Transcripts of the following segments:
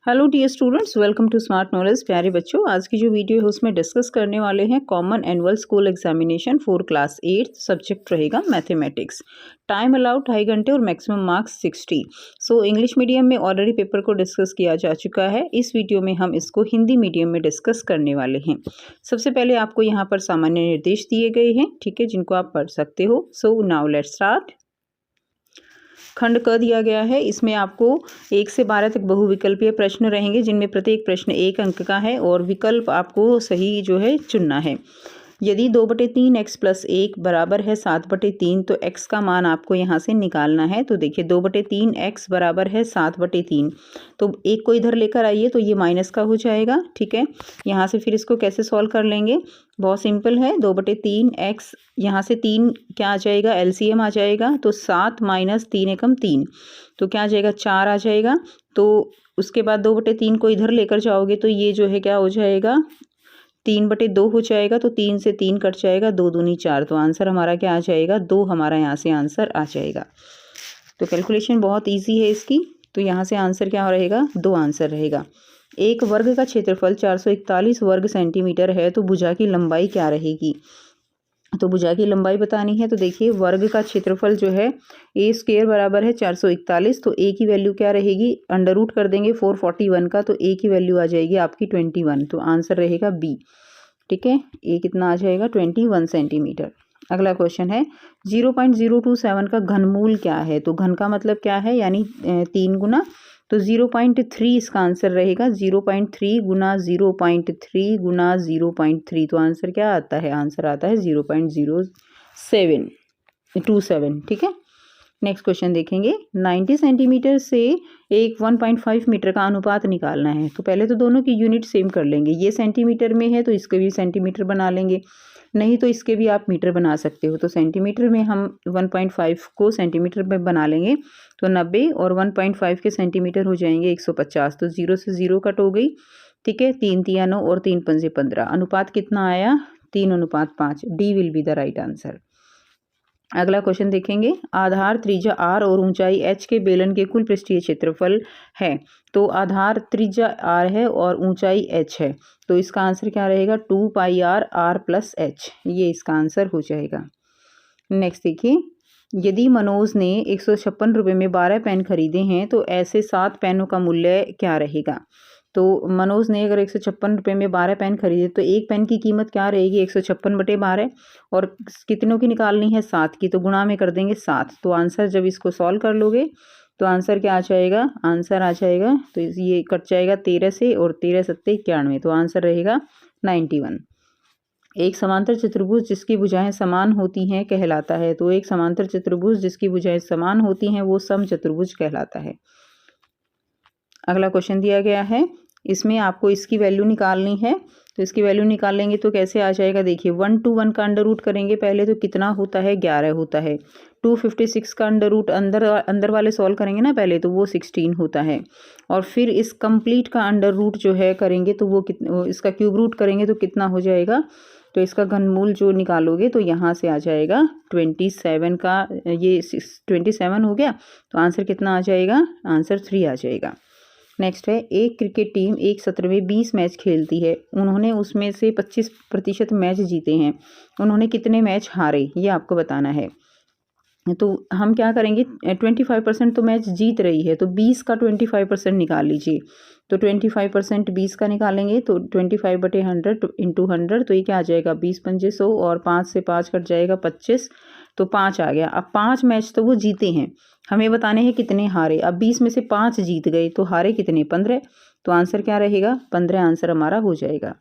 Hello dear students, welcome to smart knowledge. प्यारे बच्चों, आज की जो वीडियो है उसमें डिस्कस करने वाले हैं common annual school examination for class 8। Subject रहेगा मैथमेटिक्स। टाइम अलाउड 2.5 घंटे और maximum marks 60। So English medium में ऑलरेडी पेपर को डिस्कस किया जा चुका है। इस वीडियो में हम इसको हिंदी मीडियम में डिस्कस करने वाले हैं। सबसे पहले आपको यहाँ पर सामान्य निर्देश दिए गए हैं, ठीक है, जिनको आप पढ़ सकते हो। So now let's start. खंड क दिया गया है, इसमें आपको 1 से 12 तक बहुविकल्पीय प्रश्न रहेंगे, जिनमें प्रत्येक प्रश्न 1 अंक का है और विकल्प आपको सही जो है चुनना है। यदि 2/3 x + 1 बराबर है 7/3, तो x का मान आपको यहाँ से निकालना है। तो देखिए 2/3 x बराबर है 7/3, तो 1 को इधर लेकर आइए तो ये माइनस का हो जाएगा, ठीक है। यहाँ से फिर इसको कैसे सॉल्व कर लेंगे, बहुत सिंपल है। 2/3 x, यहाँ से 3 क्या आ जाएगा, एलसीएम आ जाएगा, तो 7 - 3 एकम 3, तो क्या आ जाएगा, 4 आ जाएगा। तो उसके बाद 2/3 को इधर लेकर जाओगे तो ये जो है क्या हो जाएगा, 3/2 हो जाएगा। तो 3 से 3 कट जाएगा, 2 दूनी 4, तो आंसर हमारा क्या आ जाएगा, 2 हमारा यहाँ से आंसर आ जाएगा। तो कैलकुलेशन बहुत इजी है इसकी। तो यहाँ से आंसर क्या रहेगा, 2 आंसर रहेगा। एक वर्ग का क्षेत्रफल 441 वर्ग सेंटीमीटर है, तो भुजा की लंबाई क्या रहेगी। तो भुजा की लंबाई बतानी है। तो देखिए वर्ग का क्षेत्रफल जो है a² बराबर है 441, तो a की वैल्यू क्या रहेगी, अंडर रूट कर देंगे 441 का, तो a की वैल्यू आ जाएगी आपकी 21, तो आंसर रहेगा बी, ठीक है। a कितना आ जाएगा, 21 सेंटीमीटर। अगला क्वेश्चन है 0.027 का घनमूल क्या है। तो घन का मतलब क्या है, यानी 3 गुना, तो 0.3 इसका आंसर रहेगा। 0.3 गुना 0.3 गुना 0.3, तो आंसर क्या आता है, आंसर आता है 0.0727, ठीक है। नेक्स्ट क्वेश्चन देखेंगे, 90 सेंटीमीटर से एक 1.5 मीटर का अनुपात निकालना है। तो पहले तो दोनों की यूनिट सेम कर लेंगे। ये सेंटीमीटर में है तो इसके भी सेंटीमीटर बना लेंगे, नहीं तो इसके भी आप मीटर बना सकते हो। तो सेंटीमीटर में हम 1.5 को सेंटीमीटर में बना लेंगे, तो 90 और 1.5 के सेंटीमीटर हो जाएंगे 150। तो 0 से 0 कट हो गई, ठीक है। 3 × 9 और 3 × 5 = 15। अनुपात कितना आया, 3:5। D will be the right answer. अगला क्वेश्चन देखेंगे, आधार त्रिज्या r और ऊंचाई h के बेलन के कुल पृष्ठीय क्षेत्रफल है। तो आधार त्रिज्या r है और ऊंचाई h है, तो इसका आंसर क्या रहेगा, 2πr r + h, ये इसका आंसर हो जाएगा। नेक्स्ट देखिए, यदि मनोज ने 156 रुपये में 12 पेन खरीदे हैं, तो ऐसे 7 पेनों का मूल्य क्या रहेगा। तो मनोज ने अगर 156 रुपये में 12 पेन खरीदे, तो एक पेन की कीमत क्या रहेगी, 156/12, और कितनों की निकालनी है, 7 की, तो गुणा में कर देंगे 7। तो आंसर जब इसको सॉल्व कर लोगे तो आंसर क्या आ जाएगा, आंसर आ जाएगा, तो ये कट जाएगा 13 से, और 13 × 7 = 91, तो आंसर रहेगा 91। एक समांतर चतुर्भुज जिसकी भुजाएं समान होती हैं कहलाता है। तो एक समांतर चतुर्भुज जिसकी भुजाएं समान होती हैं वो समचतुर्भुज कहलाता है। अगला क्वेश्चन दिया गया है, इसमें आपको इसकी वैल्यू निकालनी है। तो इसकी वैल्यू निकालेंगे तो कैसे आ जाएगा, देखिए 1 to 1 का अंडर रूट करेंगे पहले, तो कितना होता है, 11 होता है। 256 का अंडर रूट अंदर वाले सॉल्व करेंगे ना पहले, तो वो 16 होता है। और फिर इस कंप्लीट का अंडर रूट जो है करेंगे तो वो इसका क्यूब रूट करेंगे तो कितना हो जाएगा। तो इसका घनमूल जो निकालोगे तो यहाँ से आ जाएगा 27 का, ये 27 हो गया, तो आंसर कितना आ जाएगा, आंसर 3 आ जाएगा। नेक्स्ट है, एक क्रिकेट टीम एक सत्र में 20 मैच खेलती है, उन्होंने उसमें से 25% मैच जीते हैं, उन्होंने कितने मैच हारे, ये आपको बताना है। तो हम क्या करेंगे, 25% तो मैच जीत रही है, तो 20 का 25% निकाल लीजिए। तो 25% 20 का निकालेंगे तो 25/100 × 100, तो ये क्या आ जाएगा, 20 × 5 = 100, और 5 से 5 कट जाएगा 25, तो 5 आ गया। अब 5 मैच तो वो जीते हैं, हमें बताने हैं कितने हारे। अब 20 में से 5 जीत गए तो हारे कितने, 15, तो आंसर क्या रहेगा, 15 आंसर हमारा हो जाएगा।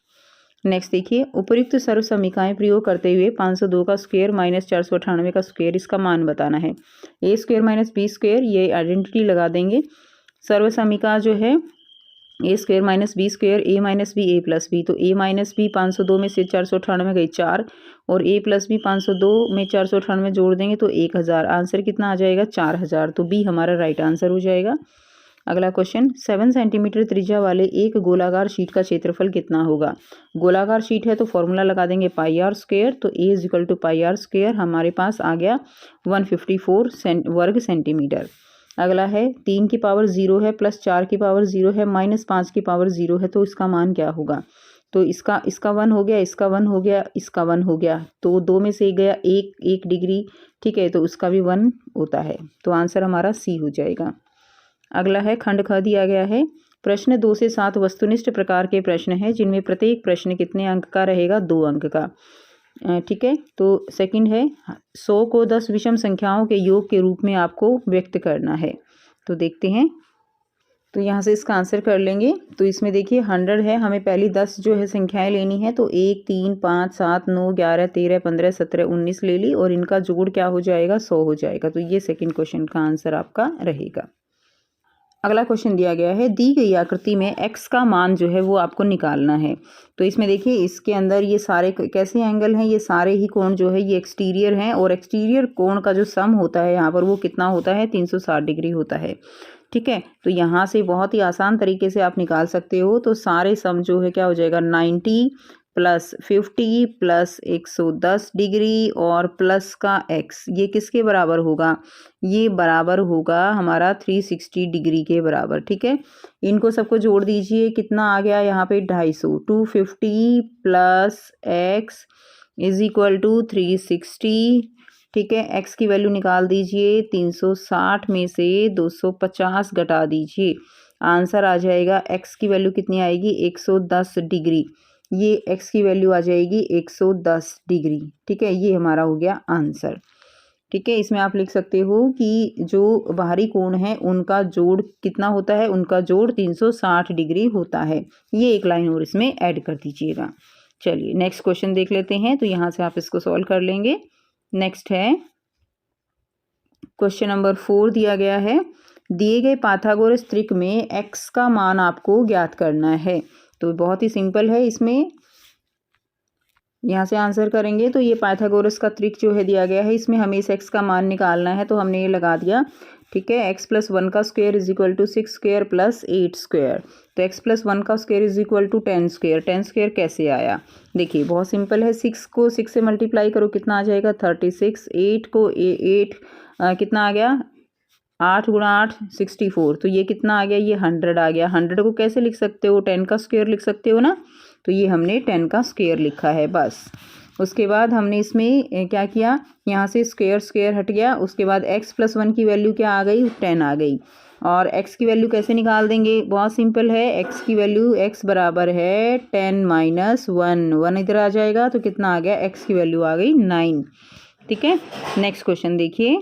नेक्स्ट देखिए, उपर्युक्त सर्व समीकरण प्रयोग करते हुए 502 का स्क्वायर - 498 का स्क्वायर, इसका मान बताना है। a² - b², ये आइडेंटिटी लगा देंगे। सर्व समीकरण जो है a² - b², a - b a + b, तो a - b 502 में से 498 गई 4, और a + b 502 में 498 जोड़ देंगे तो 1000, आंसर कितना आ जाएगा, 4000, तो बी हमारा राइट आंसर हो जाएगा। अगला क्वेश्चन, 7 सेंटीमीटर त्रिज्या वाले एक गोलाकार शीट का क्षेत्रफल कितना होगा। गोलाकार शीट है तो फॉर्मूला लगा देंगे πr², तो a = πr², हमारे पास आ गया 154 वर्ग सेंटीमीटर। अगला है 3 की पावर 0 है प्लस 4 की पावर 0 है माइनस 5 की पावर 0 है, तो इसका मान क्या होगा? तो इसका 1 हो गया, इसका 1 हो गया, इसका 1 हो गया, तो 2 में से गया 1 डिग्री, ठीक है, तो उसका भी 1 होता है, तो आंसर हमारा सी हो जाएगा। अगला है खंड ख दिया गया है, प्रश्न 2 से 7 वस्तुनिष्ठ प्रकार के प्रश्न हैं जिनमें प्रत्येक प्रश्न कितने अंक का रहेगा? 2 अंक का, ठीक है। तो सेकंड है 100 को 10 विषम संख्याओं के योग के रूप में आपको व्यक्त करना है, तो देखते हैं। तो यहाँ से इसका आंसर कर लेंगे। तो इसमें देखिए 100 है, हमें पहली 10 जो है संख्याएं लेनी है, तो 1 3 5 7 9 11 13 15 17 19 ले ली और इनका जोड़ क्या हो जाएगा? 100 हो जाएगा। तो ये सेकंड क्वेश्चन का आंसर आपका रहेगा। अगला क्वेश्चन दिया गया है, दी गई आकृति में x का मान जो है वो आपको निकालना है। तो इसमें देखिए इसके अंदर ये सारे कैसे एंगल हैं? ये सारे ही कोण जो है ये एक्सटीरियर हैं और एक्सटीरियर कोण का जो सम होता है यहाँ पर वो कितना होता है? 360 डिग्री होता है, ठीक है। तो यहाँ से बहुत ही आसान तरीके से आप निकाल सकते हो। तो सारे सम जो है क्या हो जाएगा? 90 प्लस 50 प्लस 110 डिग्री और प्लस का x, ये किसके बराबर होगा? ये बराबर होगा हमारा 360 डिग्री के बराबर, ठीक है। इनको सबको जोड़ दीजिए, कितना आ गया यहाँ पे? 250, 250 plus x is equal to 360, ठीक है। x की वैल्यू निकाल दीजिए, 360 में से 250 घटा दीजिए, आंसर आ जाएगा x की वैल्यू कितनी आएगी? 110 डिग्री। ये x की वैल्यू आ जाएगी 110 डिग्री, ठीक है। ये हमारा हो गया आंसर, ठीक है। इसमें आप लिख सकते हो कि जो बाहरी कोण है उनका जोड़ कितना होता है? उनका जोड़ 360 डिग्री होता है। ये एक लाइन और इसमें ऐड कर दीजिएगा। चलिए नेक्स्ट क्वेश्चन देख लेते हैं। तो यहाँ से आप इसको सॉल्व कर लेंगे। नेक्स्ट है क्वेश्चन नंबर 4 दिया गया है, दिए गए पाइथागोरस त्रिक में x का मान आपको ज्ञात करना है। तो बहुत ही सिंपल है, इसमें यहाँ से आंसर करेंगे। तो ये पाइथागोरस का त्रिक जो है दिया गया है, इसमें हमें इस x का मान निकालना है, तो हमने ये लगा दिया, ठीक है। x + 1 का square is equal to 6 square plus 8 square, तो x + 1 का square is equal to 10 square. 10 square कैसे आया? देखिए बहुत सिंपल है, 6 को 6 से मल्टीप्लाई करो, कितना आ जाएगा? 36। 8 को 8 कितना आ गया? 8 × 8 64, तो ये कितना आ गया? ये 100 आ गया। 100 को कैसे लिख सकते हो? 10 का स्क्वायर लिख सकते हो ना, तो ये हमने 10 का स्क्वायर लिखा है बस। उसके बाद हमने इसमें क्या किया? यहाँ से स्क्वायर स्क्वायर हट गया। उसके बाद x + 1 की वैल्यू क्या आ गई? 10 आ गई। और x की वैल्यू कैसे निकाल देंगे? बहुत सिंपल है, x की वैल्यू x बराबर है 10 - 1, 1 इधर आ जाएगा, तो कितना आ गया? x की वैल्यू आ गई 9, ठीक है। नेक्स्ट क्वेश्चन देखिए,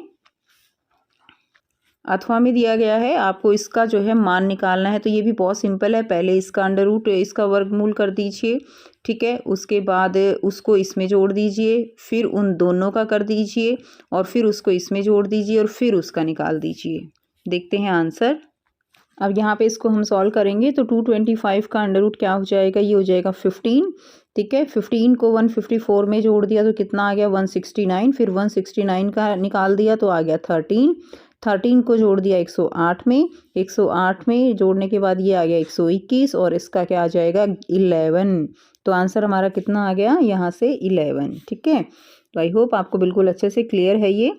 अथवा में दिया गया है, आपको इसका जो है मान निकालना है। तो ये भी बहुत सिंपल है, पहले इसका अंडर रूट इसका वर्गमूल कर दीजिए, ठीक है। उसके बाद उसको इसमें जोड़ दीजिए, फिर उन दोनों का कर दीजिए और फिर उसको इसमें जोड़ दीजिए और फिर उसका निकाल दीजिए। देखते हैं आंसर। अब यहाँ पे इसको हम सॉल्व करेंगे, तो 225 का अंडर रूट क्या हो जाएगा? ये हो जाएगा 15, ठीक है। 15 को 154 में जोड़ दिया तो कितना आ गया? 169। फिर 169 का निकाल दिया तो आ गया 13। 13 को जोड़ दिया 108 में, 108 में जोड़ने के बाद ये आ गया 121 और इसका क्या आ जाएगा? 11। तो आंसर हमारा कितना आ गया? यहाँ से 11, ठीक है। तो आई होप आपको बिल्कुल अच्छे से क्लियर है ये।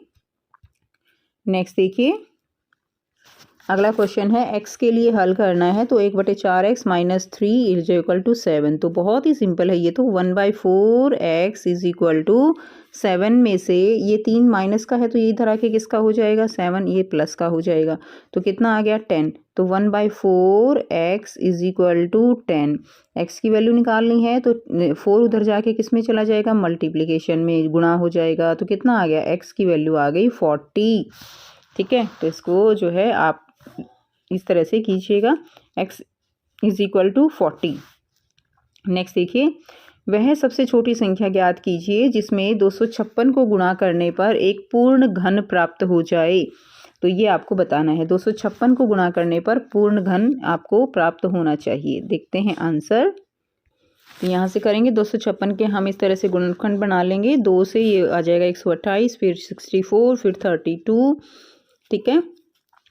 नेक्स्ट देखिए, अगला क्वेश्चन है, x के लिए हल करना है। तो 1/4x - 3 इज इक्वल टू 7। तो बहुत ही सिंपल है ये, तो 1/4x इज इक्वल टू 7 में से ये 3 माइनस का है, तो ये इधर आके किसका हो जाएगा? 7, ये प्लस का हो जाएगा, तो कितना आ गया? 10। तो 1/4x is equal to 10। x की वैल्यू निकालनी है, तो 4 उधर जाके किस में चला जाएगा? मल्टीप्लिकेशन में, गुणा हो जाएगा, तो कितना आ गया? x की वैल्यू आ गई 40, ठीक है। तो इसको जो है आप इस तरह से कीजिएगा, x is equal to 40। Next देखिए, वह सबसे छोटी संख्या ज्ञात कीजिए जिसमें 256 को गुणा करने पर एक पूर्ण घन प्राप्त हो जाए। तो ये आपको बताना है, 256 को गुणा करने पर पूर्ण घन आपको प्राप्त होना चाहिए। देखते हैं आंसर। तो यहाँ से करेंगे 256 के हम इस तरह से गुणनखंड बना लेंगे। 2 से ये आ जाएगा 128, फिर 64, फिर 32, ठीक है।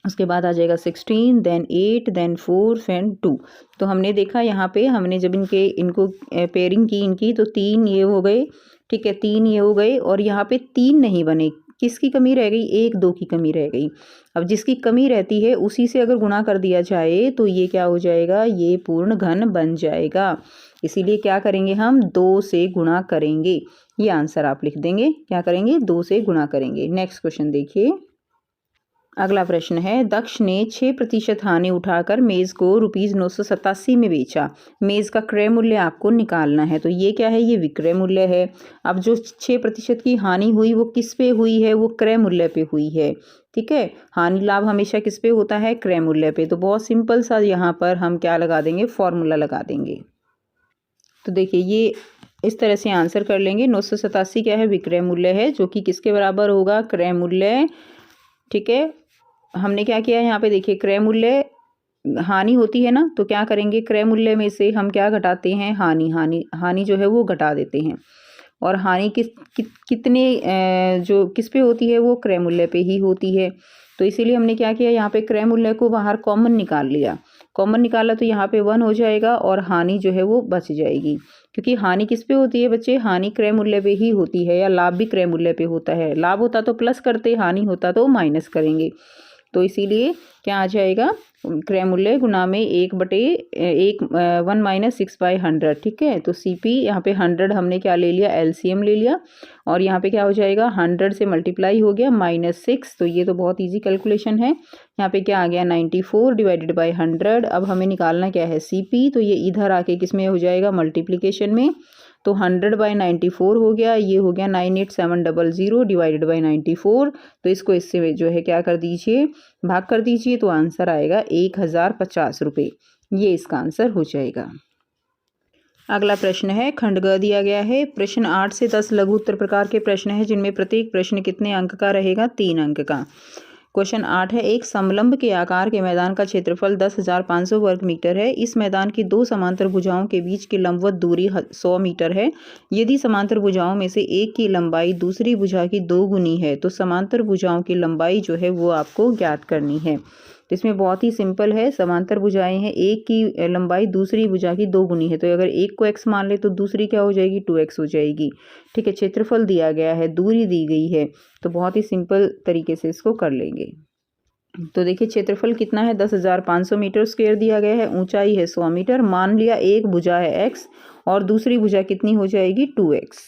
उसके बाद आ जाएगा 16, देन 8, देन 4, फिर 2। तो हमने देखा यहाँ पे, हमने जब इनको पेयरिंग की इनकी, तो 3 ये हो गए, ठीक है, 3 ये हो गए और यहाँ पे 3 नहीं बने। किसकी कमी रह गई, 1 2 की कमी रह गई। अब जिसकी कमी रहती है उसी से अगर गुणा कर दिया जाए तो ये क्या हो जाएगा, ये पूर्ण घन बन जाएगा। इसीलिए क्या करेंगे हम, 2 से गुणा करेंगे। ये आंसर आप लिख देंगे, क्या करेंगे, 2 से गुणा करेंगे। नेक्स्ट क्वेश्चन देखिए, अगला प्रश्न है, दक्ष ने 6% हानि उठाकर मेज़ को ₹987 में बेचा। मेज़ का क्रय मूल्य आपको निकालना है। तो ये क्या है, ये विक्रय मूल्य है। अब जो 6% की हानि हुई वो किस पे हुई है, वो क्रय मूल्य पे हुई है। ठीक है, हानि लाभ हमेशा किस पे होता है, क्रय मूल्य पे। तो बहुत सिंपल सा यहाँ पर हम क्या लगा देंगे, फॉर्मूला लगा देंगे। तो देखिए ये इस तरह से आंसर कर लेंगे। 987 क्या है, विक्रय मूल्य है, जो कि किसके बराबर होगा, क्रय मूल्य। ठीक है, हमने क्या किया है यहाँ पे, देखिए क्रय मूल्य हानि होती है ना, तो क्या करेंगे, क्रय मूल्य में से हम क्या घटाते हैं, हानि जो है वो घटा देते हैं। और हानि कितने जो किस पे होती है, वो क्रय मूल्य पे ही होती है। तो इसीलिए हमने क्या किया, यहाँ पे क्रय मूल्य को बाहर कॉमन निकाल लिया। कॉमन निकाला तो यहाँ पे 1 हो जाएगा और हानि जो है वो बच जाएगी। क्योंकि हानि किस पे होती है बच्चे, हानि क्रय मूल्य पे ही होती है, या लाभ भी क्रय मूल्य पे होता है। लाभ होता तो प्लस करते, हानि होता तो माइनस करेंगे। तो इसीलिए क्या आ जाएगा, क्रय मूल्य गुना में 1 माइनस 6/100। ठीक है, तो CP यहाँ पे 100 हमने क्या ले लिया, LCM ले लिया, और यहाँ पे क्या हो जाएगा, 100 से मल्टीप्लाई हो गया -6। तो ये तो बहुत इजी कैलकुलेशन है। यहाँ पे क्या आ गया, 94 डिवाइडेड बाई 100। अब हमें निकालना क्या है, CP। तो ये इधर आके किस में हो जाएगा, मल्टीप्लिकेशन में। तो 100/94 हो गया, ये हो गया 98700 डिवाइडेड बाई 94। तो इसको इससे जो है क्या कर दीजिए, भाग कर दीजिए, तो आंसर आएगा 1050 रुपये। ये इसका आंसर हो जाएगा। अगला प्रश्न है, खंड ग दिया गया है। प्रश्न 8 से 10 लघु उत्तर प्रकार के प्रश्न है, जिनमें प्रत्येक प्रश्न कितने अंक का रहेगा, 3 अंक का। क्वेश्चन 8 है, एक समलंब के आकार के मैदान का क्षेत्रफल 10,500 वर्ग मीटर है। इस मैदान की 2 समांतर भुजाओं के बीच की लंबवत दूरी 100 मीटर है। यदि समांतर भुजाओं में से एक की लंबाई दूसरी भुजा की 2 गुनी है तो समांतर भुजाओं की लंबाई जो है वो आपको ज्ञात करनी है। तो इसमें बहुत ही सिंपल है, समांतर भुजाएं हैं, एक की लंबाई दूसरी भुजा की 2 गुनी है। तो अगर एक को x मान ले तो दूसरी क्या हो जाएगी, 2x हो जाएगी। ठीक है, क्षेत्रफल दिया गया है, दूरी दी गई है, तो बहुत ही सिंपल तरीके से इसको कर लेंगे। तो देखिए क्षेत्रफल कितना है, 10,500 मीटर स्क्वायर दिया गया है, ऊंचाई है 100 मीटर। मान लिया एक भुजा है x और दूसरी भुजा कितनी हो जाएगी, 2x।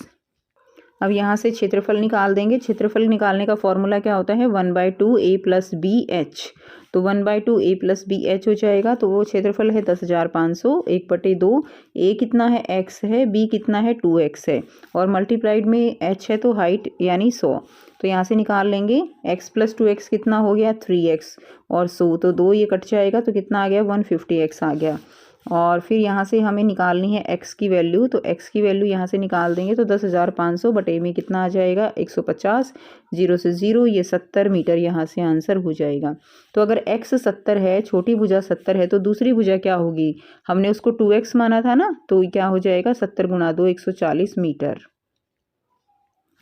अब यहाँ से क्षेत्रफल निकाल देंगे। क्षेत्रफल निकालने का फॉर्मूला क्या होता है, 1/2 a + b/h। तो 1/2 a + b/h हो जाएगा। तो वो क्षेत्रफल है 10,500, 1/2। a कितना है, x है, b कितना है, 2x है, और मल्टीप्लाइड में h है तो हाइट यानी 100। तो यहाँ से निकाल लेंगे, x + 2x कितना हो गया, 3x, और 100 तो 2 ये कट जाएगा तो कितना आ गया, 150x आ गया। और फिर यहाँ से हमें निकालनी है x की वैल्यू। तो x की वैल्यू यहाँ से निकाल देंगे तो 10,500 बटे में कितना आ जाएगा, 150, 0 से 0, ये 70 मीटर यहाँ से आंसर हो जाएगा। तो अगर x 70 है, छोटी भुजा 70 है, तो दूसरी भुजा क्या होगी, हमने उसको 2x माना था ना, तो क्या हो जाएगा, 70 × 2 140 मीटर।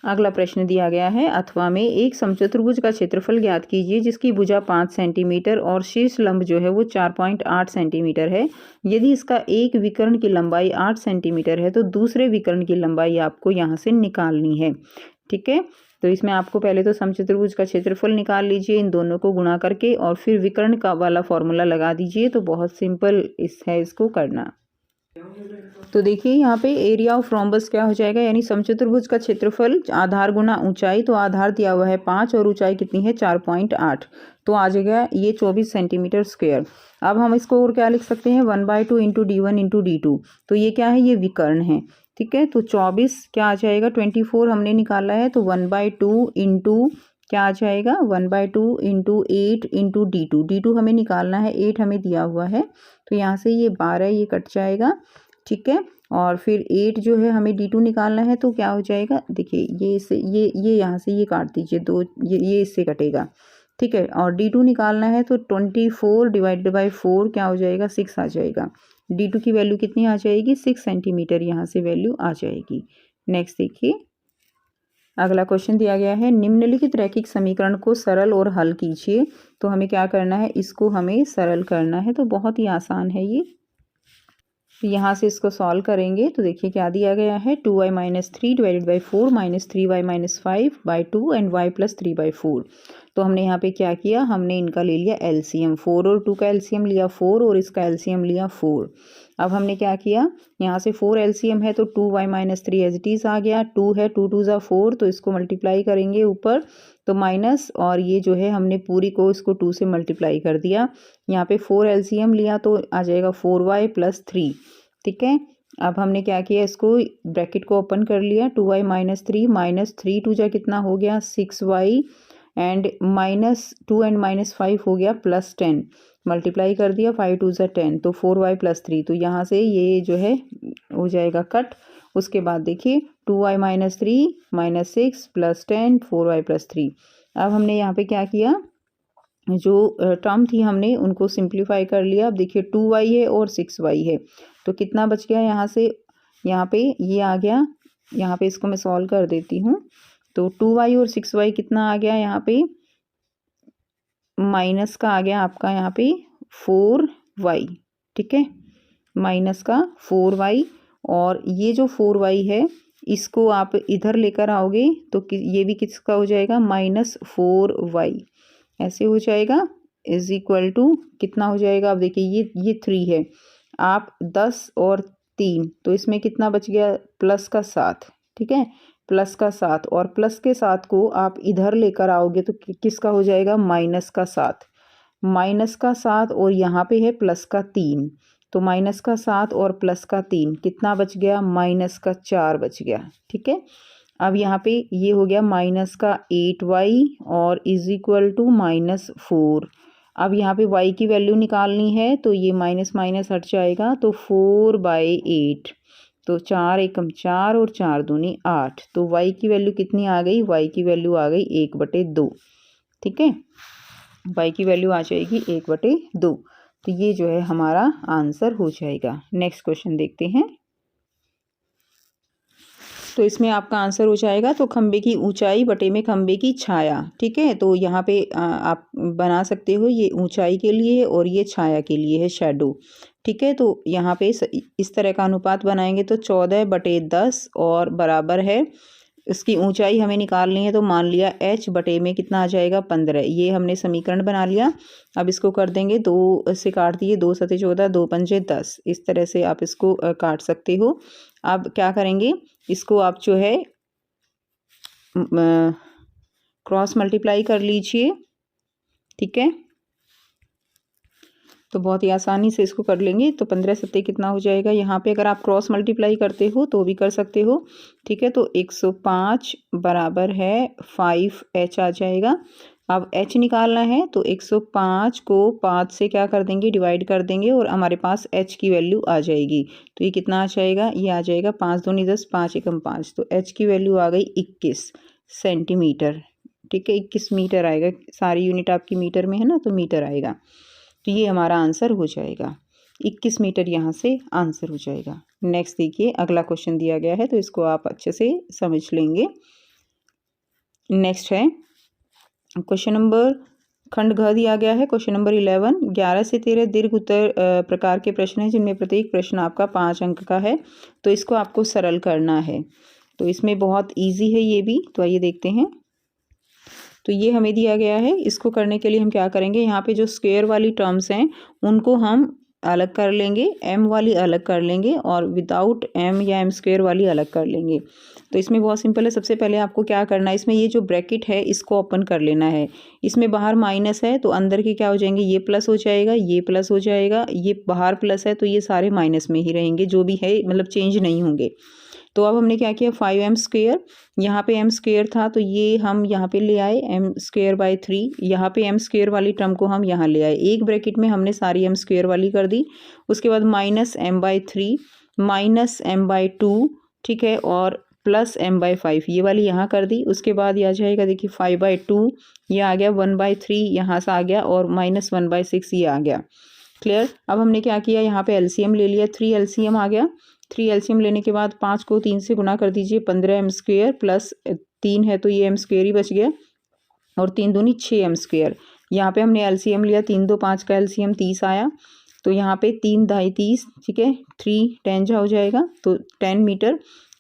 अगला प्रश्न दिया गया है, अथवा में एक समचतुर्भुज का क्षेत्रफल ज्ञात कीजिए जिसकी भुजा 5 सेंटीमीटर और शीर्ष लंब जो है वो 4.8 सेंटीमीटर है। यदि इसका एक विकर्ण की लंबाई 8 सेंटीमीटर है तो दूसरे विकर्ण की लंबाई आपको यहाँ से निकालनी है। ठीक है, तो इसमें आपको पहले तो समचतुर्भुज का क्षेत्रफल निकाल लीजिए, इन दोनों को गुणा करके, और फिर विकर्ण का वाला फॉर्मूला लगा दीजिए। तो बहुत सिंपल इसको करना। तो देखिए यहाँ पे एरिया ऑफ रोम्बस क्या हो जाएगा, यानी समचतुर्भुज का क्षेत्रफल आधार गुना ऊंचाई। तो आधार दिया हुआ है 5 और ऊंचाई कितनी है, 4.8, तो आ जाएगा ये 24 सेंटीमीटर स्क्वायर। अब हम इसको और क्या लिख सकते हैं, 1/2 × d1 × d2। तो ये क्या है, ये विकर्ण है। ठीक है, तो 24 क्या आ जाएगा, 24 हमने निकाला है, तो 1/2 इंटू क्या आ जाएगा, 1/2 × 8 × d2। d2 हमें निकालना है, 8 हमें दिया हुआ है, तो यहाँ से ये 12 ये कट जाएगा। ठीक है, और फिर 8 जो है हमें d2 निकालना है, तो क्या हो जाएगा, देखिए ये इससे ये यहाँ से ये काट दीजिए, 2 ये इससे कटेगा। ठीक है, और d2 निकालना है, तो 24 डिवाइडेड बाई 4 क्या हो जाएगा, 6 आ जाएगा। d2 की वैल्यू कितनी आ जाएगी, 6 सेंटीमीटर यहाँ से वैल्यू आ जाएगी। नेक्स्ट देखिए, अगला क्वेश्चन दिया गया है, निम्नलिखित रैखिक समीकरण को सरल और हल कीजिए। तो हमें क्या करना है, इसको हमें सरल करना है। तो बहुत ही आसान है ये। तो यहाँ से इसको सॉल्व करेंगे तो देखिए क्या दिया गया है, 2y - 3 divided by 4 - 3y - 5 by 2 and y + 3/4। तो हमने यहाँ पे क्या किया, हमने इनका ले लिया एलसीएम, 4 और 2 का एलसीएम लिया 4 और इसका एलसीएम लिया 4। अब हमने क्या किया, यहाँ से 4 एलसीएम है तो 2y - 3 एज इट इज़ आ गया, 2 है 2 2 ज़ा 4 तो इसको मल्टीप्लाई करेंगे ऊपर तो माइनस, और ये जो है हमने पूरी को इसको 2 से मल्टीप्लाई कर दिया। यहाँ पे 4 एलसीएम लिया तो आ जाएगा 4y + 3, ठीक है। अब हमने क्या किया, इसको ब्रैकेट को ओपन कर लिया, 2y - 3 -3 2 जा कितना हो गया 6y एंड -2 एंड -5 हो गया +10, मल्टीप्लाई कर दिया 5 2 ज़ा 10 तो 4y + 3। तो यहाँ से ये जो है हो जाएगा कट। उसके बाद देखिए 2y - 3 -6 +10 4y + 3। अब हमने यहाँ पे क्या किया, जो टर्म थी हमने उनको सिंप्लीफाई कर लिया। अब देखिए 2y है और 6y है तो कितना बच गया यहाँ से, यहाँ पे ये आ गया, यहाँ पे इसको मैं सॉल्व कर देती हूँ। तो 2y और 6y कितना आ गया, यहाँ पे माइनस का आ गया आपका यहाँ पे 4y, ठीक है, माइनस का 4y, और ये जो 4y है इसको आप इधर लेकर आओगे तो ये भी किसका हो जाएगा -4y, ऐसे हो जाएगा इज इक्वल टू कितना हो जाएगा। अब देखिए ये 3 है, आप 10 और 3 तो इसमें कितना बच गया प्लस का 7, ठीक है, प्लस का 7, और प्लस के 7 को आप इधर लेकर आओगे तो किसका हो जाएगा माइनस का 7, माइनस का 7, और यहाँ पे है प्लस का 3 तो माइनस का 7 और प्लस का 3 कितना बच गया माइनस का 4 बच गया, ठीक है। अब यहाँ पे ये हो गया माइनस का 8y और इज इक्वल टू -4। अब यहाँ पे y की वैल्यू निकालनी है तो ये माइनस माइनस हट जाएगा तो 4/8, तो 4 एकम 4 और 4 दूनी 8, तो y की वैल्यू कितनी आ गई, y की वैल्यू आ गई 1/2, ठीक है, y की वैल्यू आ जाएगी 1/2। तो ये जो है हमारा आंसर हो जाएगा। नेक्स्ट क्वेश्चन देखते हैं। तो इसमें आपका आंसर हो जाएगा, तो खंबे की ऊंचाई बटे में खंबे की छाया, ठीक है। तो यहाँ पे आप बना सकते हो, ये ऊंचाई के लिए है और ये छाया के लिए है, शैडो, ठीक है। तो यहाँ पे इस तरह का अनुपात बनाएंगे तो 14/10 और बराबर है, इसकी ऊंचाई हमें निकालनी है तो मान लिया h बटे में कितना आ जाएगा 15, ये हमने समीकरण बना लिया। अब इसको कर देंगे, 2 से काट दिए, 2 सते 14 2 पंजे 10, इस तरह से आप इसको काट सकते हो। अब क्या करेंगे, इसको आप जो है क्रॉस मल्टीप्लाई कर लीजिए, ठीक है। तो बहुत ही आसानी से इसको कर लेंगे, तो 15 सत्ते कितना हो जाएगा, यहाँ पे अगर आप क्रॉस मल्टीप्लाई करते हो तो भी कर सकते हो, ठीक है। तो 105 बराबर है 5h आ जाएगा। अब h निकालना है तो 105 को 5 से क्या कर देंगे, डिवाइड कर देंगे और हमारे पास h की वैल्यू आ जाएगी। तो ये कितना आ जाएगा, ये आ जाएगा 5 दूनी 10 5 एकम 5, तो h की वैल्यू आ गई 21 सेंटीमीटर, ठीक है, 21 मीटर आएगा, सारी यूनिट आपकी मीटर में है ना, तो मीटर आएगा। तो ये हमारा आंसर हो जाएगा 21 मीटर, यहाँ से आंसर हो जाएगा। नेक्स्ट देखिए, अगला क्वेश्चन दिया गया है तो इसको आप अच्छे से समझ लेंगे। नेक्स्ट है क्वेश्चन नंबर, खंड घ दिया गया है, क्वेश्चन नंबर 11, 11 से 13 दीर्घ उत्तर प्रकार के प्रश्न हैं जिनमें प्रत्येक प्रश्न आपका 5 अंक का है। तो इसको आपको सरल करना है, तो इसमें बहुत ईजी है ये भी, तो आइए देखते हैं। तो ये हमें दिया गया है, इसको करने के लिए हम क्या करेंगे, यहाँ पे जो स्क्वायर वाली टर्म्स हैं उनको हम अलग कर लेंगे, m वाली अलग कर लेंगे और विदाउट m या m² वाली अलग कर लेंगे। तो इसमें बहुत सिंपल है, सबसे पहले आपको क्या करना है, इसमें ये जो ब्रैकेट है इसको ओपन कर लेना है, इसमें बाहर माइनस है तो अंदर के क्या हो जाएंगे, ये प्लस हो जाएगा, ये प्लस हो जाएगा, ये बाहर प्लस है तो ये सारे माइनस में ही रहेंगे, जो भी है मतलब चेंज नहीं होंगे। तो अब हमने क्या किया, 5m², यहाँ पे m² था तो ये हम यहाँ पे ले आए m²/3, यहाँ पे m² वाली टर्म को हम यहाँ ले आए, एक ब्रैकेट में हमने सारी m² वाली कर दी। उसके बाद -m/3 -m/2, ठीक है, और +m/5 ये वाली यहाँ कर दी। उसके बाद ये आ जाएगा, देखिए 5/2 ये आ गया, 1/3 यहाँ से आ गया और -1/6 ये आ गया। क्लियर। अब हमने क्या किया, यहाँ पे एलसीएम ले लिया, 3 एलसीएम आ गया। 3 एलसीएम लेने के बाद 5 को 3 से गुना कर दीजिए, 15m² प्लस 3 है तो ये m² ही बच गया, और 3 दूनी 6m²। यहाँ पे हमने एलसीएम लिया, 3 2 5 का एलसीएम 30 आया, तो यहाँ पे 3 दाई 30, ठीक है, 3 10 जा हो जाएगा तो 10 मीटर,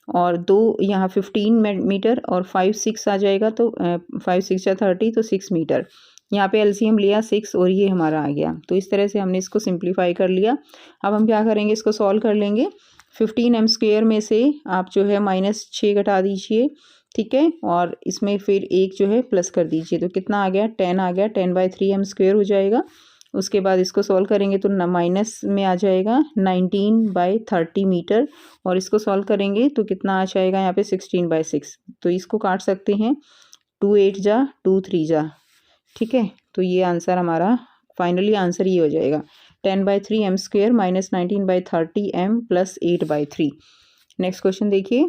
और 2 यहाँ 15 मीटर, और 5 6 आ जाएगा तो 5 6 या 30 तो 6 मीटर। यहाँ पे एलसीएम लिया 6 और ये हमारा आ गया। तो इस तरह से हमने इसको सिंप्लीफाई कर लिया। अब हम क्या करेंगे, इसको सॉल्व कर लेंगे। 15m² में से आप जो है -6 घटा दीजिए, ठीक है, और इसमें फिर 1 जो है प्लस कर दीजिए, तो कितना आ गया, 10 आ गया। 10/3m² हो जाएगा। उसके बाद इसको सॉल्व करेंगे तो माइनस में आ जाएगा 19/30 मीटर, और इसको सॉल्व करेंगे तो कितना आ जाएगा यहाँ पे 16/6। तो इसको काट सकते हैं, 2 8 जा 2 3 जा, ठीक है। तो ये आंसर हमारा फाइनली आंसर ये हो जाएगा 10/3m² -19/30m + 8/3। नेक्स्ट क्वेश्चन देखिए।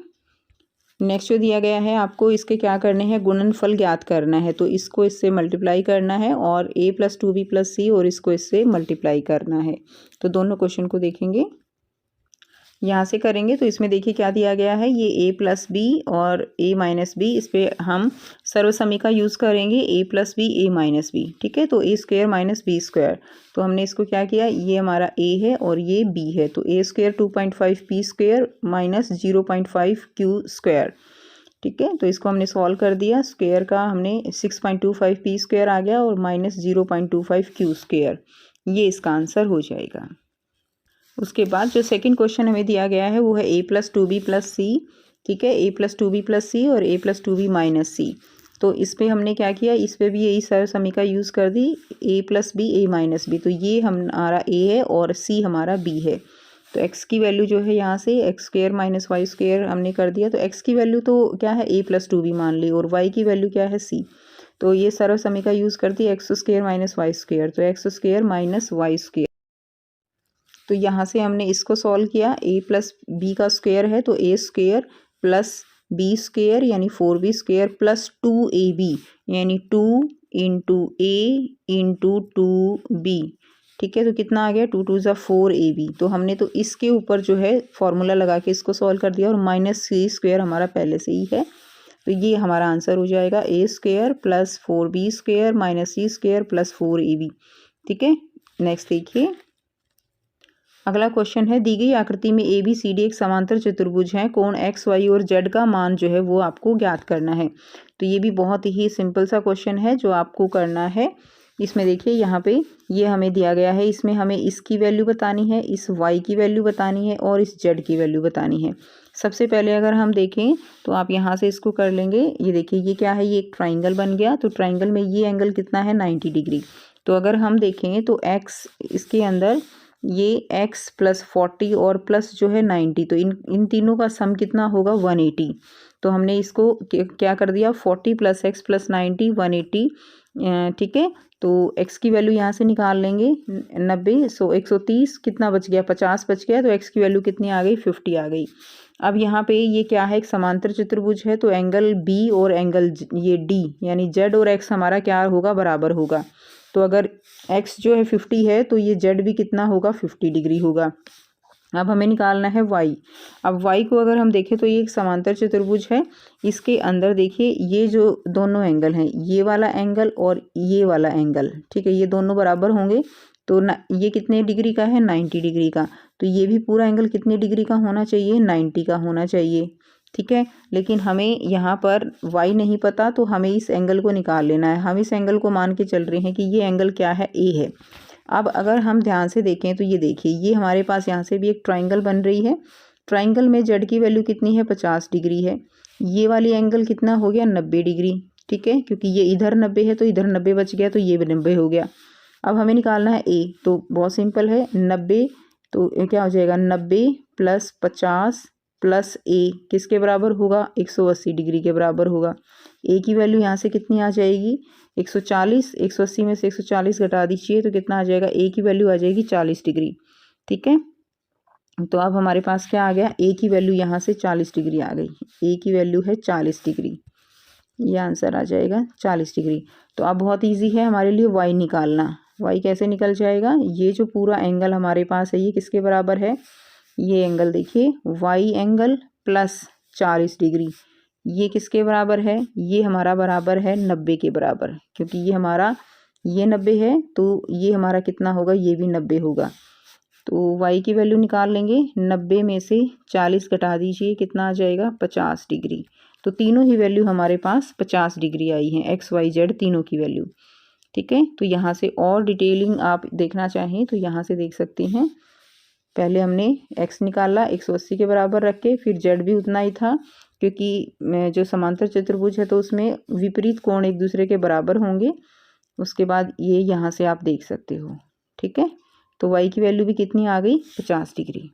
नेक्स्ट जो दिया गया है आपको, इसके क्या करने हैं, गुणनफल ज्ञात करना है। तो इसको इससे मल्टीप्लाई करना है, और a + 2b + c, और इसको इससे मल्टीप्लाई करना है। तो दोनों क्वेश्चन को देखेंगे, यहाँ से करेंगे। तो इसमें देखिए क्या दिया गया है, ये a + b और a - b, इस पर हम सर्वसमीका यूज़ करेंगे, a + b a - b, ठीक है। तो a² - b², तो हमने इसको क्या किया, ये हमारा a है और ये b है, तो a² 2.5p² - 0.5q², ठीक है। तो इसको हमने सॉल्व कर दिया, स्क्वायर का हमने 6.25p² आ गया और -0.25q², ये इसका आंसर हो जाएगा। उसके बाद जो सेकंड क्वेश्चन हमें दिया गया है वो है a + 2b + c, ठीक है, a + 2b + c और a + 2b - c। तो इस पे हमने क्या किया, इस पे भी यही सर्वसमीका यूज़ कर दी, a + b a - b। तो ये हमारा a है और c हमारा b है। तो x की वैल्यू जो है यहाँ से x² - y² हमने कर दिया। तो x की वैल्यू तो क्या है, a + 2b मान ली, और y की वैल्यू क्या है, c। तो ये सर्वसमीका यूज़ कर दी, x² - y², तो x² - y²। तो यहाँ से हमने इसको सॉल्व किया, a + b का स्क्वायर है तो a² + b² यानी 4b² + 2ab यानी 2 × a × 2b, ठीक है। तो कितना आ गया, 2 2 = 4ab। तो हमने तो इसके ऊपर जो है फॉर्मूला लगा के इसको सॉल्व कर दिया, और -c² हमारा पहले से ही है। तो ये हमारा आंसर हो जाएगा a² + 4b² - c² + 4ab, ठीक है। नेक्स्ट देखिए, अगला क्वेश्चन है, दी गई आकृति में ए बी सी डी एक समांतर चतुर्भुज है, कोण एक्स वाई और जेड का मान जो है वो आपको ज्ञात करना है। तो ये भी बहुत ही सिंपल सा क्वेश्चन है जो आपको करना है। इसमें देखिए यहाँ पे ये हमें दिया गया है, इसमें हमें इसकी वैल्यू बतानी है, इस वाई की वैल्यू बतानी है और इस जेड की वैल्यू बतानी है। सबसे पहले अगर हम देखें तो आप यहाँ से इसको कर लेंगे। ये देखिए ये क्या है, ये एक ट्राइंगल बन गया। तो ट्राइंगल में ये एंगल कितना है, 90 डिग्री। तो अगर हम देखें तो एक्स इसके अंदर ये x + 40 और प्लस जो है 90, तो इन तीनों का सम कितना होगा, 180। तो हमने इसको क्या कर दिया, 40 + x + 90 180, ठीक है। तो x की वैल्यू यहाँ से निकाल लेंगे 90, सो 130 कितना बच गया, 50 बच गया। तो x की वैल्यू कितनी आ गई, 50 आ गई। अब यहाँ पे ये क्या है, एक समांतर चतुर्भुज है, तो एंगल b और एंगल ये d यानी z और x हमारा क्या होगा, बराबर होगा। तो अगर x जो है 50 है तो ये z भी कितना होगा, 50 डिग्री होगा। अब हमें निकालना है y। अब y को अगर हम देखें तो ये एक समांतर चतुर्भुज है, इसके अंदर देखिए ये जो दोनों एंगल हैं, ये वाला एंगल और ये वाला एंगल, ठीक है, ये दोनों बराबर होंगे। तो ये कितने डिग्री का है, 90 डिग्री का। तो ये भी पूरा एंगल कितने डिग्री का होना चाहिए, 90 का होना चाहिए, ठीक है। लेकिन हमें यहाँ पर y नहीं पता, तो हमें इस एंगल को निकाल लेना है। हम इस एंगल को मान के चल रहे हैं कि ये एंगल क्या है, a है। अब अगर हम ध्यान से देखें तो ये देखिए ये हमारे पास यहाँ से भी एक ट्राइंगल बन रही है। ट्राइंगल में z की वैल्यू कितनी है, 50 डिग्री है। ये वाली एंगल कितना हो गया, 90 डिग्री, ठीक है, क्योंकि ये इधर 90 है तो इधर 90 बच गया, तो ये 90 हो गया। अब हमें निकालना है a, तो बहुत सिंपल है, 90 तो क्या हो जाएगा, 90 + 50 + a किसके बराबर होगा, 180 डिग्री के बराबर होगा। a की वैल्यू यहाँ से कितनी आ जाएगी, 140, 180 में से 140 घटा दीजिए तो कितना आ जाएगा, a की वैल्यू आ जाएगी 40 डिग्री, ठीक है। तो अब हमारे पास क्या आ गया, a की वैल्यू यहाँ से 40 डिग्री आ गई, a की वैल्यू है 40 डिग्री, ये आंसर आ जाएगा 40 डिग्री। तो अब बहुत ईजी है हमारे लिए y निकालना। y कैसे निकल जाएगा, ये जो पूरा एंगल हमारे पास है ये किसके बराबर है, ये एंगल देखिए y एंगल + 40 डिग्री, ये किसके बराबर है, ये हमारा बराबर है 90 के बराबर, क्योंकि ये हमारा ये 90 है तो ये हमारा कितना होगा, ये भी 90 होगा। तो y की वैल्यू निकाल लेंगे। 90 में से 40 घटा दीजिए, कितना आ जाएगा 50 डिग्री। तो तीनों ही वैल्यू हमारे पास 50 डिग्री आई हैं, x y z तीनों की वैल्यू। ठीक है, तो यहाँ से और डिटेलिंग आप देखना चाहें तो यहाँ से देख सकते हैं। पहले हमने x निकाला 180 के बराबर रख के, फिर z भी उतना ही था, क्योंकि जो समांतर चतुर्भुज है तो उसमें विपरीत कोण एक दूसरे के बराबर होंगे। उसके बाद ये यहाँ से आप देख सकते हो। ठीक है, तो y की वैल्यू भी कितनी आ गई 50 डिग्री।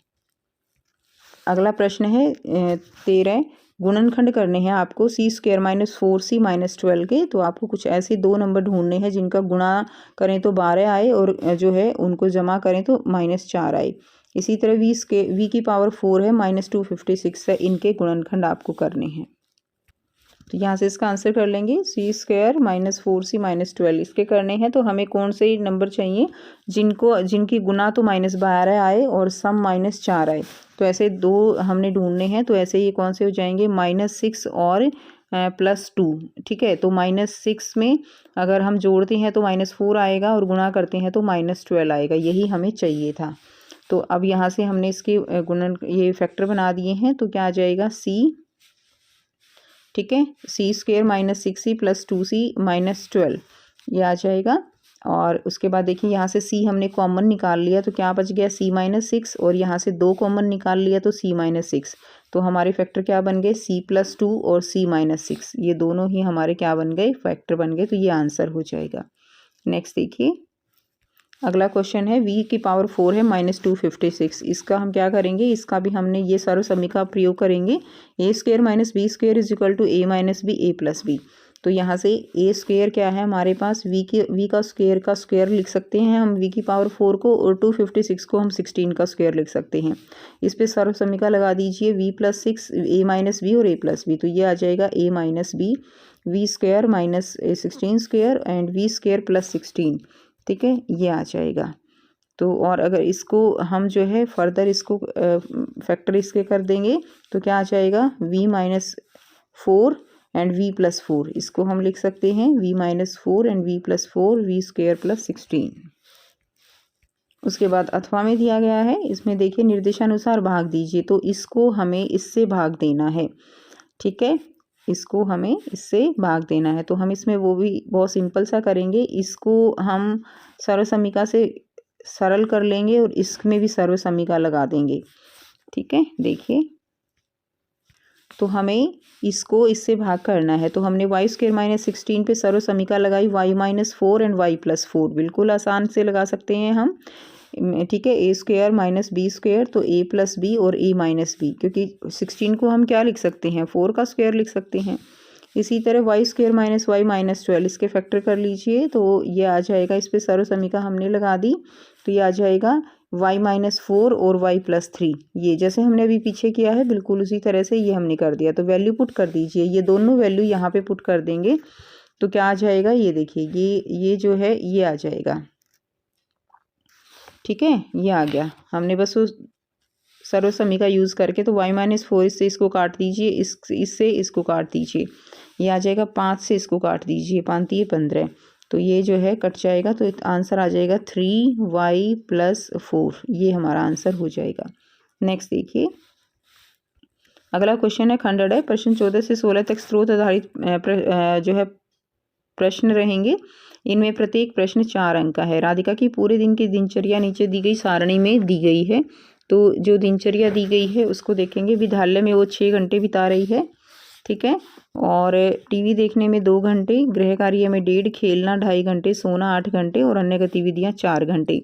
अगला प्रश्न है 13, गुणनखंड करने हैं आपको c² - 4c - 12 के। तो आपको कुछ ऐसे दो नंबर ढूंढने हैं जिनका गुणा करें तो 12 आए और जो है उनको जमा करें तो -4 आए। इसी तरह v की पावर 4 है, -256 है, इनके गुणनखंड आपको करने हैं। तो यहाँ से इसका आंसर कर लेंगे, c² - 4c - 12 इसके करने हैं। तो हमें कौन से नंबर चाहिए जिनकी गुना तो -12 आए और सम -4 आए। तो ऐसे दो हमने ढूंढने हैं। तो ऐसे ये कौन से हो जाएंगे, -6 और +2। ठीक है, तो -6 में अगर हम जोड़ते हैं तो -4 आएगा और गुणा करते हैं तो -12 आएगा। यही हमें चाहिए था। तो अब यहाँ से हमने इसके गुणन ये फैक्टर बना दिए हैं। तो क्या आ जाएगा c, ठीक है, c² - 6c + 2c - 12 ये आ जाएगा। और उसके बाद देखिए यहाँ से c हमने कॉमन निकाल लिया तो क्या बच गया c - 6, और यहाँ से 2 कॉमन निकाल लिया तो c - 6। तो हमारे फैक्टर क्या बन गए, c + 2 और c - 6, ये दोनों ही हमारे क्या बन गए, फैक्टर बन गए। तो ये आंसर हो जाएगा। नेक्स्ट देखिए, अगला क्वेश्चन है v की पावर 4 है -256। इसका हम क्या करेंगे, इसका भी हमने ये सर्व समीकरण प्रयोग करेंगे। a² - b² = a - b a + b। तो यहाँ से a² क्या है हमारे पास, v का स्क्वायर लिख सकते हैं हम v की पावर 4 को, और 256 को हम 16 का स्क्वायर लिख सकते हैं। इस पे सर्व समीकरण लगा दीजिए, v + 6 a - b और a + b। तो ये आ जाएगा a - b, v² - 16² and v² + 16। ठीक है, ये आ जाएगा। तो और अगर इसको हम जो है फर्दर इसको फैक्टर इसके कर देंगे तो क्या आ जाएगा, v - 4 एंड v + 4। इसको हम लिख सकते हैं v - 4 एंड v + 4 v² + 16। उसके बाद अथवा में दिया गया है, इसमें देखिए निर्देशानुसार भाग दीजिए। तो इसको हमें इससे भाग देना है। ठीक है, इसको हमें इससे भाग देना है। तो हम इसमें वो भी बहुत सिंपल सा करेंगे, इसको हम सर्व समीकरण से सरल कर लेंगे और इसमें भी सर्व समीकरण लगा देंगे। ठीक है, देखिए तो हमें इसको इससे भाग करना है। तो हमने y² - 16 पे सर्व समीकरण लगाई, y - 4 एंड y + 4। बिल्कुल आसान से लगा सकते हैं हम। ठीक है, a² - b², तो a + b और a - b, क्योंकि 16 को हम क्या लिख सकते हैं, 4 का स्क्वायर लिख सकते हैं। इसी तरह y² - y - 12 इसके फैक्टर कर लीजिए। तो ये आ जाएगा, इस पे सर्व समीकरण हमने लगा दी। तो ये आ जाएगा y - 4 और y + 3। ये जैसे हमने अभी पीछे किया है बिल्कुल उसी तरह से ये हमने कर दिया। तो वैल्यू पुट कर दीजिए, ये दोनों वैल्यू यहाँ पे पुट कर देंगे। तो क्या आ जाएगा, ये देखिए ये जो है ये आ जाएगा। ठीक है, ये आ गया। हमने बस उस सर्व समीकरण यूज़ करके, तो y - 4 इससे इसको काट दीजिए, इससे इसको काट दीजिए, ये आ जाएगा। 5 से इसको काट दीजिए, 5 × 15, तो ये जो है कट जाएगा। तो आंसर आ जाएगा 3y + 4, ये हमारा आंसर हो जाएगा। नेक्स्ट देखिए, अगला क्वेश्चन है खंडड़ है। प्रश्न 14 से 16 तक स्रोत आधारित जो है प्रश्न रहेंगे। इनमें प्रत्येक प्रश्न 4 अंक का है। राधिका की पूरे दिन की दिनचर्या नीचे दी गई सारणी में दी गई है। तो जो दिनचर्या दी गई है उसको देखेंगे। विद्यालय में वो 6 घंटे बिता रही है। ठीक है, और टीवी देखने में 2 घंटे, गृह कार्य में 1.5, खेलना 2.5 घंटे, सोना 8 घंटे और अन्य गतिविधियां 4 घंटे।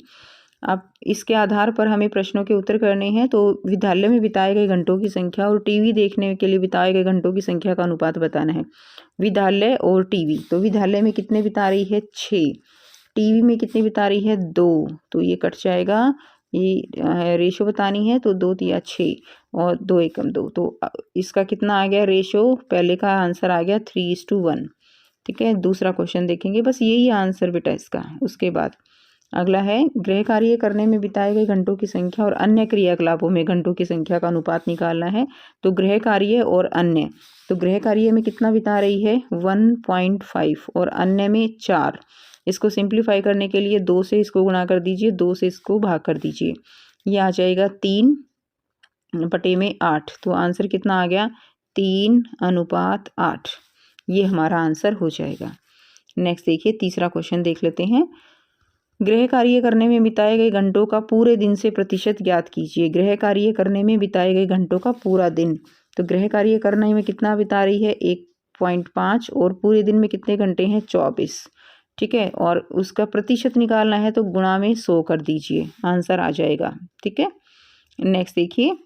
अब इसके आधार पर हमें प्रश्नों के उत्तर करने हैं। तो विद्यालय में बिताए गए घंटों की संख्या और टीवी देखने के लिए बिताए गए घंटों की संख्या का अनुपात बताना है। विद्यालय और टीवी, तो विद्यालय में कितने बिता रही है, 6, टीवी में कितने बिता रही है, 2, तो ये कट जाएगा। ये रेशो बतानी है, तो 2 × 6 और 2 × 2, तो इसका कितना आ गया रेशो, पहले का आंसर आ गया 3:1। ठीक है, दूसरा क्वेश्चन देखेंगे, बस यही आंसर बेटा इसका। उसके बाद अगला है, गृह कार्य करने में बिताए गए घंटों की संख्या और अन्य क्रियाकलापों में घंटों की संख्या का अनुपात निकालना है। तो गृह कार्य और अन्य, तो गृह कार्य में कितना बिता रही है, 1.5 और अन्य में 4। इसको सिंप्लीफाई करने के लिए 2 से इसको गुणा कर दीजिए, 2 से इसको भाग कर दीजिए। ये आ जाएगा 3/8। तो आंसर कितना आ गया 3:8। ये हमारा आंसर हो जाएगा। नेक्स्ट देखिए तीसरा क्वेश्चन देख लेते हैं। गृह कार्य करने में बिताए गए घंटों का पूरे दिन से प्रतिशत ज्ञात कीजिए। गृह कार्य करने में बिताए गए घंटों का पूरा दिन, तो गृह कार्य करने में कितना बिता रही है 1.5 और पूरे दिन में कितने घंटे हैं 24। ठीक है, और उसका प्रतिशत निकालना है तो गुणा में 100 कर दीजिए, आंसर आ जाएगा। ठीक है, नेक्स्ट देखिए।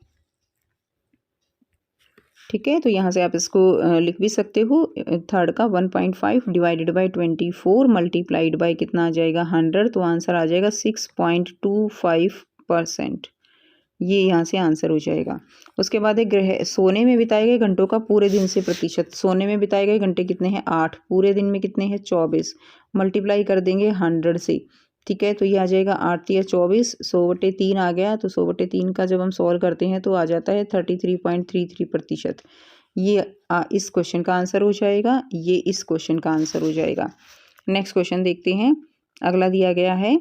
ठीक है, तो यहाँ से आप इसको लिख भी सकते हो। थर्ड का 1.5 डिवाइडेड बाई 24 मल्टीप्लाइड बाई कितना आ जाएगा 100, तो आंसर आ जाएगा 6.25%। ये यहाँ से आंसर हो जाएगा। उसके बाद एक ग्रह सोने में बिताए गए घंटों का पूरे दिन से प्रतिशत। सोने में बिताए गए घंटे कितने हैं 8, पूरे दिन में कितने हैं 24, मल्टीप्लाई कर देंगे 100 से। ठीक है, तो ये आ जाएगा 8 या 24, 100/3 आ गया। तो 100/3 का जब हम सॉल्व करते हैं तो आ जाता है 33.33%। ये इस क्वेश्चन का आंसर हो जाएगा, ये इस क्वेश्चन का आंसर हो जाएगा। नेक्स्ट क्वेश्चन देखते हैं। अगला दिया गया है,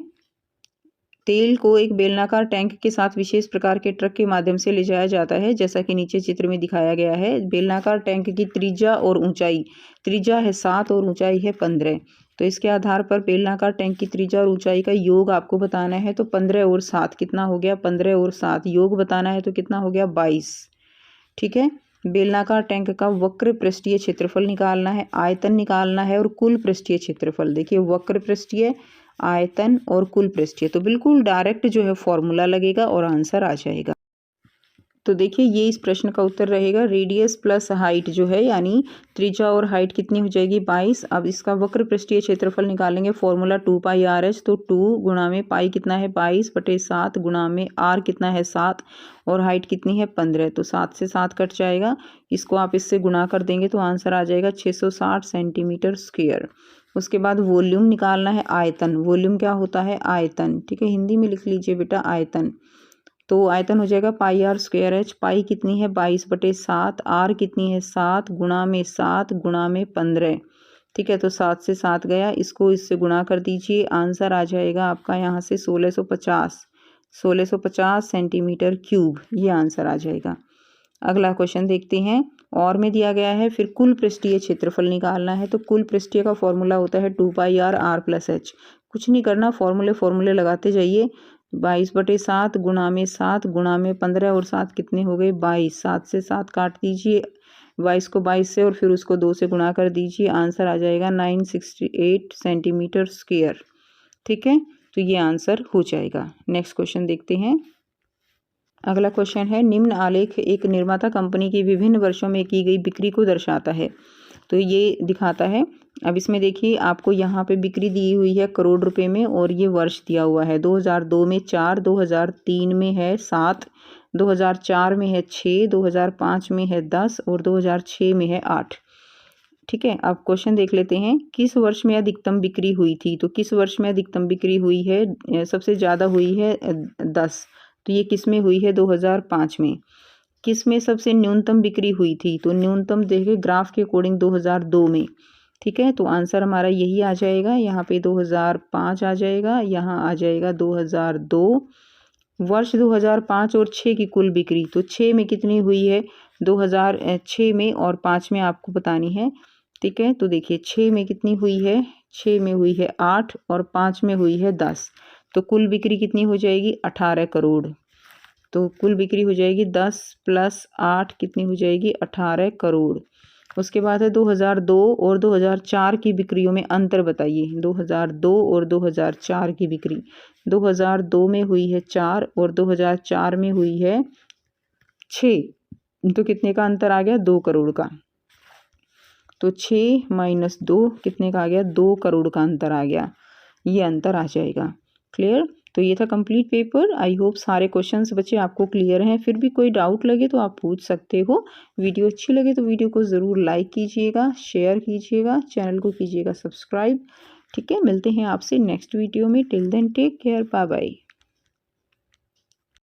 तेल को एक बेलनाकार टैंक के साथ विशेष प्रकार के ट्रक के माध्यम से ले जाया जाता है, जैसा कि नीचे चित्र में दिखाया गया है। बेलनाकार टैंक की त्रिज्या और ऊंचाई, त्रिज्या है 7 और ऊंचाई है 15। तो इसके आधार पर बेलनाकार टैंक की त्रिज्या और ऊंचाई का योग आपको बताना है। तो 15 और 7 कितना हो गया, 15 और 7 योग बताना है तो कितना हो गया 22। ठीक है, बेलनाकार टैंक का वक्र पृष्ठीय क्षेत्रफल निकालना है, आयतन निकालना है और कुल पृष्ठीय क्षेत्रफल। देखिए वक्र पृष्ठीय, आयतन और कुल पृष्ठीय, तो बिल्कुल डायरेक्ट जो है फॉर्मूला लगेगा और आंसर आ जाएगा। तो देखिए ये इस प्रश्न का उत्तर रहेगा रेडियस प्लस हाइट जो है, यानी त्रिज्या और हाइट कितनी हो जाएगी 22। अब इसका वक्र पृष्ठीय क्षेत्रफल निकालेंगे, फॉर्मूला 2πr/h। तो 2 गुणा में पाई कितना है 22/7 गुणा में r कितना है 7 और हाइट कितनी है 15। तो 7 से 7 कट जाएगा, इसको आप इससे गुणा कर देंगे तो आंसर आ जाएगा 660 सेंटीमीटर स्क्वेयर। उसके बाद वॉल्यूम निकालना है, आयतन। वॉल्यूम क्या होता है आयतन। ठीक है, हिंदी में लिख लीजिए बेटा आयतन। तो आयतन हो जाएगा πr²h। पाई कितनी है 22/7, r कितनी है 7 गुणा में 7 गुणा में 15। ठीक है, तो 7 से 7 गया, इसको इससे गुणा कर दीजिए, आंसर आ जाएगा आपका यहाँ से 1650 सेंटीमीटर क्यूब। ये आंसर आ जाएगा। अगला क्वेश्चन देखते हैं। और में दिया गया है, फिर कुल पृष्ठीय क्षेत्रफल निकालना है। तो कुल पृष्ठीय का फॉर्मूला होता है 2πr/r+h। कुछ नहीं करना, फॉर्मूले लगाते जाइए। 22/7 गुणा में 7 गुणा में 15 और 7 कितने हो गए 22। 7 से 7 काट दीजिए, 22 को 22 से और फिर उसको 2 से गुणा कर दीजिए, आंसर आ जाएगा 968 सेंटीमीटर स्क्वेयर। ठीक है, तो ये आंसर हो जाएगा। नेक्स्ट क्वेश्चन देखते हैं। अगला क्वेश्चन है, निम्न आलेख एक निर्माता कंपनी की विभिन्न वर्षों में की गई बिक्री को दर्शाता है। तो ये दिखाता है। अब इसमें देखिए आपको यहाँ पे बिक्री दी हुई है करोड़ रुपए में और ये वर्ष दिया हुआ है 2002 में 4, 2003 में है 7, 2004 में है 6, 2005 में है 10 और 2006 में है 8। ठीक है, अब क्वेश्चन देख लेते हैं। किस वर्ष में अधिकतम बिक्री हुई थी। तो किस वर्ष में अधिकतम बिक्री हुई है, सबसे ज़्यादा हुई है 10। तो ये किस में हुई है 2005 में। किस में सबसे न्यूनतम बिक्री हुई थी। तो न्यूनतम देखिए ग्राफ के अकॉर्डिंग 2002 में। ठीक है, तो आंसर हमारा यही आ जाएगा। यहाँ पे 2005 आ जाएगा, यहाँ आ जाएगा 2002। वर्ष 2005 और 6 की कुल बिक्री, तो 6 में कितनी हुई है 2006 में और 5 में आपको बतानी है। ठीक है, तो देखिए 6 में कितनी हुई है, 6 में हुई है 8 और 5 में हुई है 10। तो कुल बिक्री कितनी हो जाएगी 18 करोड़। तो कुल बिक्री हो जाएगी 10 + 8 कितनी हो जाएगी 18 करोड़। उसके बाद है 2002 और 2004 की बिक्रियों में अंतर बताइए। 2002 और 2004 की बिक्री, 2002 में हुई है 4 और 2004 में हुई है 6। तो कितने का अंतर आ गया 2 करोड़ का। तो 6 - 2 कितने का आ गया 2 करोड़ का अंतर आ गया। ये अंतर आ जाएगा। क्लियर। तो ये था कंप्लीट पेपर। आई होप सारे क्वेश्चंस बच्चे आपको क्लियर हैं। फिर भी कोई डाउट लगे तो आप पूछ सकते हो। वीडियो अच्छी लगे तो वीडियो को ज़रूर लाइक कीजिएगा, शेयर कीजिएगा, चैनल को कीजिएगा सब्सक्राइब। ठीक है, मिलते हैं आपसे नेक्स्ट वीडियो में। Till then take care, bye bye.